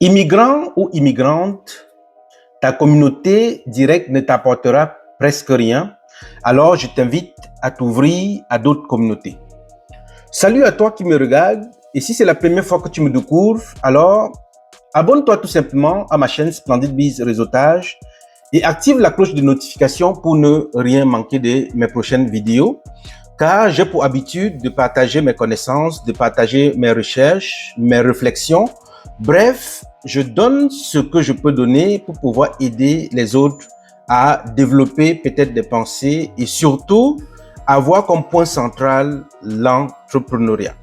Immigrant ou immigrante, ta communauté directe ne t'apportera presque rien. Alors, je t'invite à t'ouvrir à d'autres communautés. Salut à toi qui me regarde. Et si c'est la première fois que tu me découvres, alors abonne-toi tout simplement à ma chaîne Splendid Biz Réseautage et active la cloche de notification pour ne rien manquer de mes prochaines vidéos. Car j'ai pour habitude de partager mes connaissances, de partager mes recherches, mes réflexions. Bref, je donne ce que je peux donner pour pouvoir aider les autres à développer peut-être des pensées et surtout avoir comme point central l'entrepreneuriat.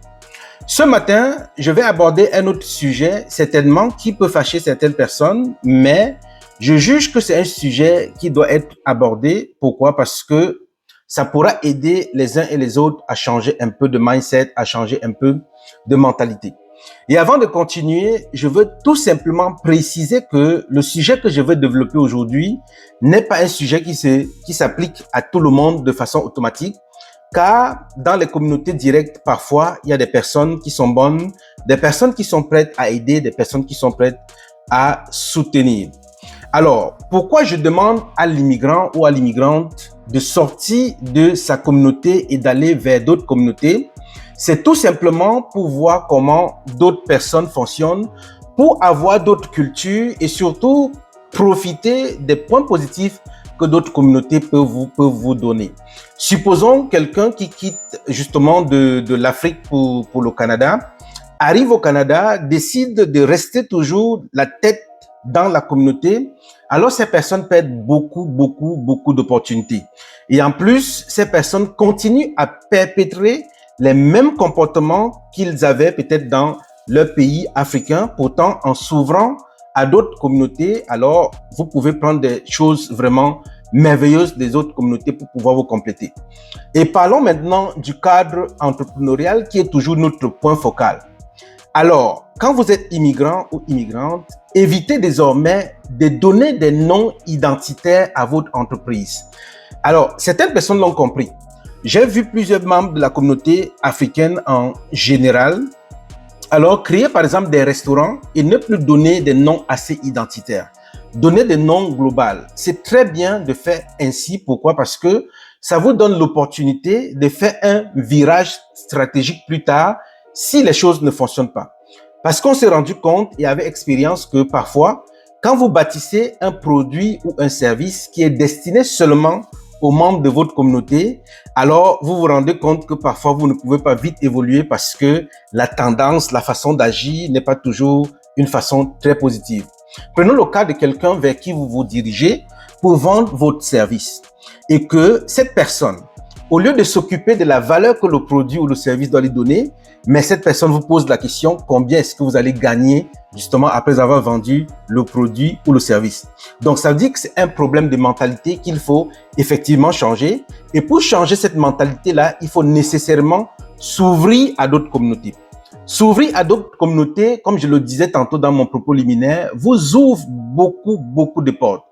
Ce matin, je vais aborder un autre sujet, certainement qui peut fâcher certaines personnes, mais je juge que c'est un sujet qui doit être abordé. Pourquoi? Parce que ça pourra aider les uns et les autres à changer un peu de mindset, à changer un peu de mentalité. Et avant de continuer, je veux tout simplement préciser que le sujet que je veux développer aujourd'hui n'est pas un sujet qui s'applique à tout le monde de façon automatique, car dans les communautés directes, parfois, il y a des personnes qui sont bonnes, des personnes qui sont prêtes à aider, des personnes qui sont prêtes à soutenir. Alors, pourquoi je demande à l'immigrant ou à l'immigrante de sortir de sa communauté et d'aller vers d'autres communautés? C'est tout simplement pour voir comment d'autres personnes fonctionnent, pour avoir d'autres cultures et surtout profiter des points positifs que d'autres communautés peuvent vous donner. Supposons quelqu'un qui quitte justement de l'Afrique pour le Canada, arrive au Canada, décide de rester toujours la tête dans la communauté, alors ces personnes perdent beaucoup d'opportunités. Et en plus, ces personnes continuent à perpétrer les mêmes comportements qu'ils avaient peut-être dans leur pays africain. Pourtant, en s'ouvrant à d'autres communautés, alors vous pouvez prendre des choses vraiment merveilleuses des autres communautés pour pouvoir vous compléter. Et parlons maintenant du cadre entrepreneurial qui est toujours notre point focal. Alors, quand vous êtes immigrant ou immigrante, évitez désormais de donner des noms identitaires à votre entreprise. Alors, certaines personnes l'ont compris. J'ai vu plusieurs membres de la communauté africaine en général, alors créer par exemple des restaurants et ne plus donner des noms assez identitaires. Donner des noms globaux. C'est très bien de faire ainsi. Pourquoi? Parce que ça vous donne l'opportunité de faire un virage stratégique plus tard si les choses ne fonctionnent pas. Parce qu'on s'est rendu compte et avec expérience que parfois, quand vous bâtissez un produit ou un service qui est destiné seulement aux membres de votre communauté, alors vous vous rendez compte que parfois vous ne pouvez pas vite évoluer parce que la tendance, la façon d'agir n'est pas toujours une façon très positive. Prenons le cas de quelqu'un vers qui vous vous dirigez pour vendre votre service et que cette personne, au lieu de s'occuper de la valeur que le produit ou le service doit lui donner, mais cette personne vous pose la question combien est-ce que vous allez gagner justement après avoir vendu le produit ou le service. Donc ça veut dire que c'est un problème de mentalité qu'il faut effectivement changer. Et pour changer cette mentalité-là, il faut nécessairement s'ouvrir à d'autres communautés. S'ouvrir à d'autres communautés, comme je le disais tantôt dans mon propos liminaire, vous ouvre beaucoup de portes.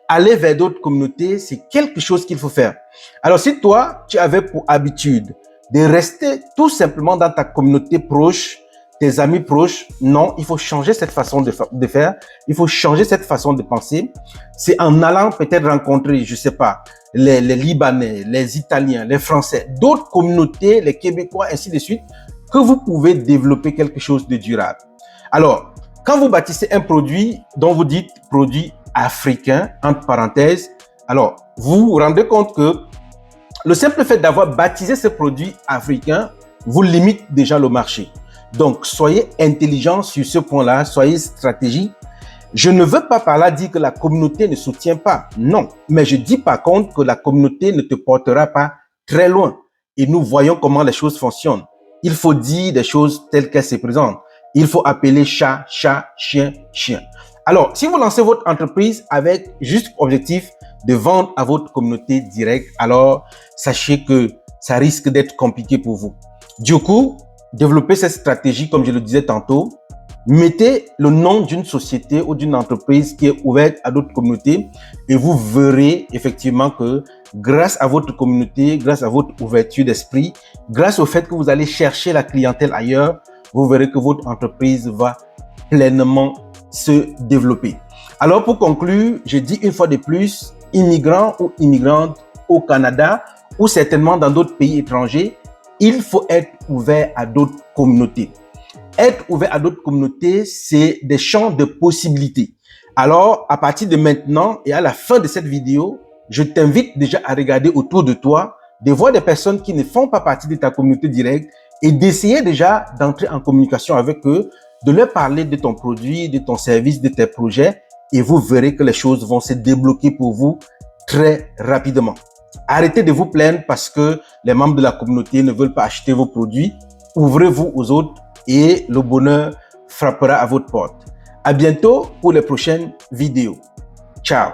Aller vers d'autres communautés, c'est quelque chose qu'il faut faire. Alors, si toi, tu avais pour habitude de rester tout simplement dans ta communauté proche, tes amis proches, non, il faut changer cette façon de faire. Il faut changer cette façon de penser. C'est en allant peut-être rencontrer, je sais pas, les Libanais, les Italiens, les Français, d'autres communautés, les Québécois, ainsi de suite, que vous pouvez développer quelque chose de durable. Alors, quand vous bâtissez un produit dont vous dites produit africain, entre parenthèses, alors vous vous rendez compte que le simple fait d'avoir baptisé ce produit africain vous limite déjà le marché. Donc, soyez intelligent sur ce point-là, soyez stratégique. Je ne veux pas par là dire que la communauté ne soutient pas, non. Mais je dis par contre que la communauté ne te portera pas très loin. Et nous voyons comment les choses fonctionnent. Il faut dire des choses telles qu'elles se présentent. Il faut appeler chat, chat, chien, chien. Alors, si vous lancez votre entreprise avec juste objectif de vendre à votre communauté directe, alors sachez que ça risque d'être compliqué pour vous. Du coup, développez cette stratégie, comme je le disais tantôt. Mettez le nom d'une société ou d'une entreprise qui est ouverte à d'autres communautés et vous verrez effectivement que grâce à votre communauté, grâce à votre ouverture d'esprit, grâce au fait que vous allez chercher la clientèle ailleurs, vous verrez que votre entreprise va pleinement se développer. Alors pour conclure, je dis une fois de plus, immigrants ou immigrantes au Canada ou certainement dans d'autres pays étrangers, il faut être ouvert à d'autres communautés. Être ouvert à d'autres communautés, c'est des champs de possibilités. Alors, à partir de maintenant et à la fin de cette vidéo, je t'invite déjà à regarder autour de toi, de voir des personnes qui ne font pas partie de ta communauté directe et d'essayer déjà d'entrer en communication avec eux, de leur parler de ton produit, de ton service, de tes projets et vous verrez que les choses vont se débloquer pour vous très rapidement. Arrêtez de vous plaindre parce que les membres de la communauté ne veulent pas acheter vos produits. Ouvrez-vous aux autres et le bonheur frappera à votre porte. À bientôt pour les prochaines vidéos. Ciao!